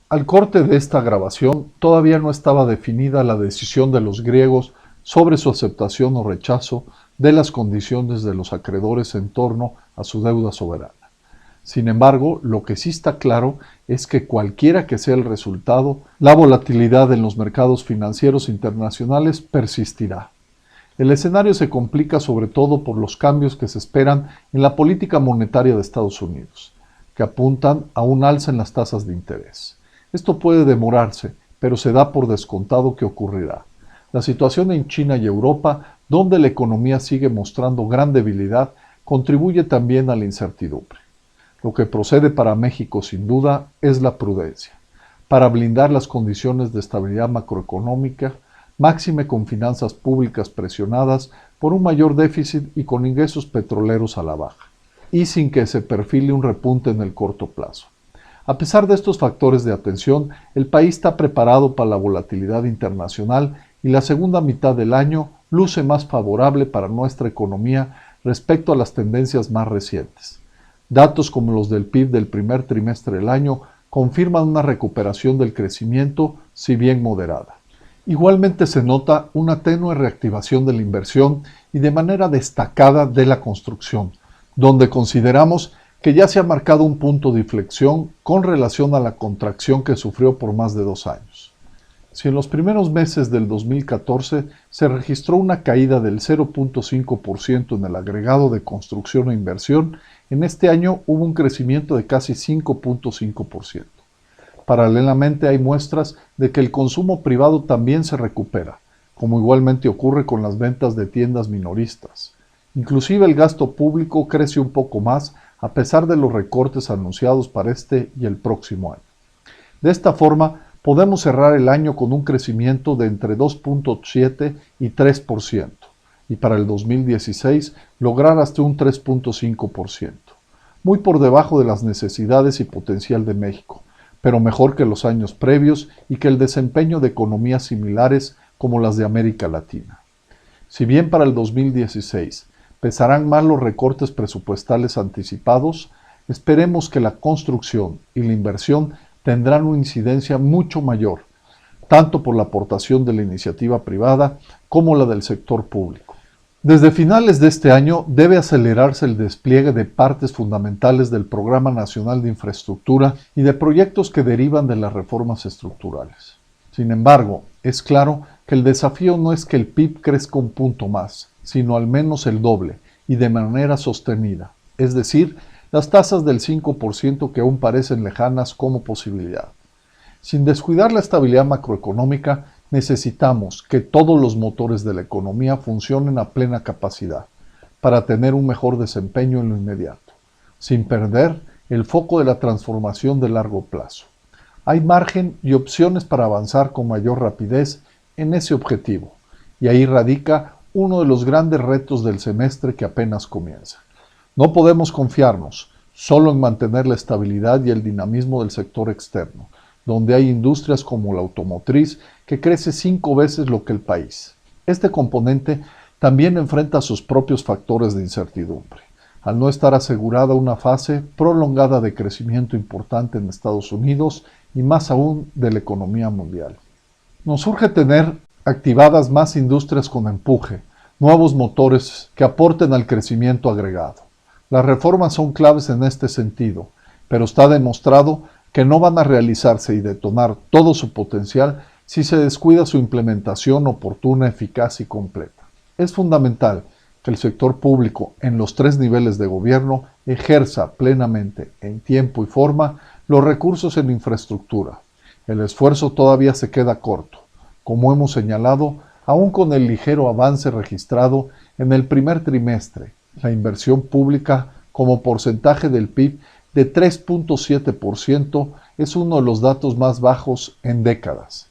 Al corte de esta grabación, todavía no estaba definida la decisión de los griegos sobre su aceptación o rechazo de las condiciones de los acreedores en torno a su deuda soberana. Sin embargo, lo que sí está claro es que cualquiera que sea el resultado, la volatilidad en los mercados financieros internacionales persistirá. El escenario se complica sobre todo por los cambios que se esperan en la política monetaria de Estados Unidos, que apuntan a un alza en las tasas de interés. Esto puede demorarse, pero se da por descontado que ocurrirá. La situación en China y Europa, donde la economía sigue mostrando gran debilidad, contribuye también a la incertidumbre. Lo que procede para México, sin duda, es la prudencia, para blindar las condiciones de estabilidad macroeconómica, máxime con finanzas públicas presionadas por un mayor déficit y con ingresos petroleros a la baja, y sin que se perfile un repunte en el corto plazo. A pesar de estos factores de atención, el país está preparado para la volatilidad internacional y la segunda mitad del año luce más favorable para nuestra economía respecto a las tendencias más recientes. Datos como los del PIB del primer trimestre del año confirman una recuperación del crecimiento, si bien moderada. Igualmente se nota una tenue reactivación de la inversión y de manera destacada de la construcción, donde consideramos que ya se ha marcado un punto de inflexión con relación a la contracción que sufrió por más de 2 años. Si en los primeros meses del 2014 se registró una caída del 0.5% en el agregado de construcción e inversión, en este año hubo un crecimiento de casi 5.5%. Paralelamente hay muestras de que el consumo privado también se recupera, como igualmente ocurre con las ventas de tiendas minoristas. Inclusive el gasto público crece un poco más a pesar de los recortes anunciados para este y el próximo año. De esta forma, podemos cerrar el año con un crecimiento de entre 2.7 y 3%, y para el 2016 lograr hasta un 3.5%, muy por debajo de las necesidades y potencial de México, pero mejor que los años previos y que el desempeño de economías similares como las de América Latina. Si bien para el 2016 pesarán más los recortes presupuestales anticipados, esperemos que la construcción y la inversión tendrán una incidencia mucho mayor, tanto por la aportación de la iniciativa privada como la del sector público. Desde finales de este año debe acelerarse el despliegue de partes fundamentales del Programa Nacional de Infraestructura y de proyectos que derivan de las reformas estructurales. Sin embargo, es claro que el desafío no es que el PIB crezca un punto más, sino al menos el doble y de manera sostenida, es decir, las tasas del 5% que aún parecen lejanas como posibilidad. Sin descuidar la estabilidad macroeconómica, necesitamos que todos los motores de la economía funcionen a plena capacidad para tener un mejor desempeño en lo inmediato, sin perder el foco de la transformación de largo plazo. Hay margen y opciones para avanzar con mayor rapidez en ese objetivo, y ahí radica uno de los grandes retos del semestre que apenas comienza. No podemos confiarnos solo en mantener la estabilidad y el dinamismo del sector externo, donde hay industrias como la automotriz que crece 5 veces lo que el país. Este componente también enfrenta sus propios factores de incertidumbre, al no estar asegurada una fase prolongada de crecimiento importante en Estados Unidos y más aún de la economía mundial. Nos urge tener activadas más industrias con empuje, nuevos motores que aporten al crecimiento agregado. Las reformas son claves en este sentido, pero está demostrado que no van a realizarse y detonar todo su potencial si se descuida su implementación oportuna, eficaz y completa. Es fundamental que el sector público en los 3 niveles de gobierno ejerza plenamente, en tiempo y forma, los recursos en infraestructura. El esfuerzo todavía se queda corto, como hemos señalado, aún con el ligero avance registrado en el primer trimestre. La inversión pública como porcentaje del PIB de 3.7% es uno de los datos más bajos en décadas.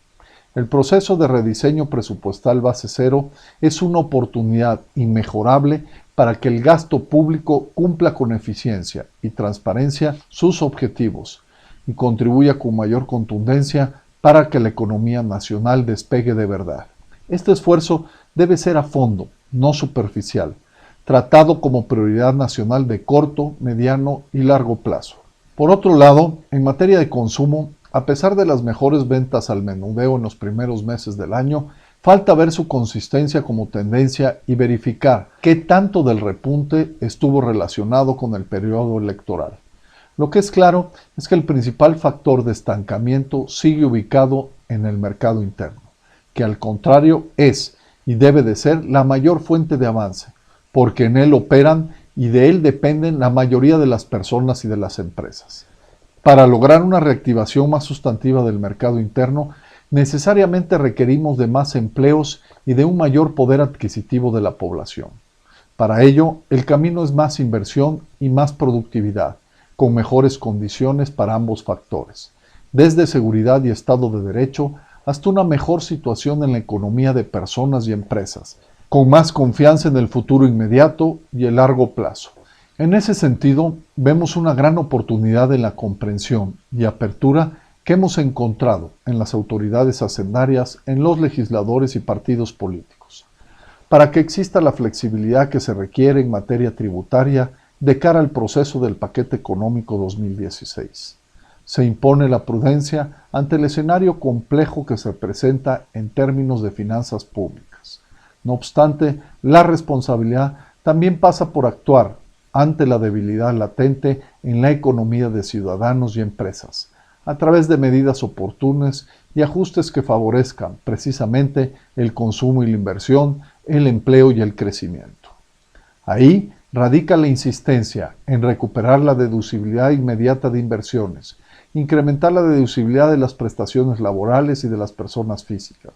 El proceso de rediseño presupuestal base cero es una oportunidad inmejorable para que el gasto público cumpla con eficiencia y transparencia sus objetivos y contribuya con mayor contundencia para que la economía nacional despegue de verdad. Este esfuerzo debe ser a fondo, no superficial, tratado como prioridad nacional de corto, mediano y largo plazo. Por otro lado, en materia de consumo, a pesar de las mejores ventas al menudeo en los primeros meses del año, falta ver su consistencia como tendencia y verificar qué tanto del repunte estuvo relacionado con el periodo electoral. Lo que es claro es que el principal factor de estancamiento sigue ubicado en el mercado interno, que al contrario es y debe de ser la mayor fuente de avance, porque en él operan y de él dependen la mayoría de las personas y de las empresas. Para lograr una reactivación más sustantiva del mercado interno, necesariamente requerimos de más empleos y de un mayor poder adquisitivo de la población. Para ello, el camino es más inversión y más productividad, con mejores condiciones para ambos factores, desde seguridad y Estado de Derecho hasta una mejor situación en la economía de personas y empresas, con más confianza en el futuro inmediato y el largo plazo. En ese sentido, vemos una gran oportunidad en la comprensión y apertura que hemos encontrado en las autoridades hacendarias, en los legisladores y partidos políticos, para que exista la flexibilidad que se requiere en materia tributaria de cara al proceso del paquete económico 2016. Se impone la prudencia ante el escenario complejo que se presenta en términos de finanzas públicas. No obstante, la responsabilidad también pasa por actuar ante la debilidad latente en la economía de ciudadanos y empresas, a través de medidas oportunas y ajustes que favorezcan precisamente el consumo y la inversión, el empleo y el crecimiento. Ahí radica la insistencia en recuperar la deducibilidad inmediata de inversiones, incrementar la deducibilidad de las prestaciones laborales y de las personas físicas,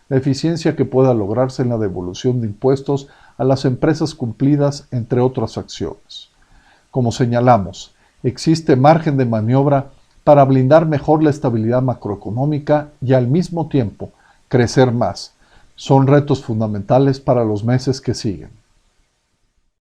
la eficiencia que pueda lograrse en la devolución de impuestos a las empresas cumplidas, entre otras acciones. Como señalamos, existe margen de maniobra para blindar mejor la estabilidad macroeconómica y al mismo tiempo crecer más. Son retos fundamentales para los meses que siguen.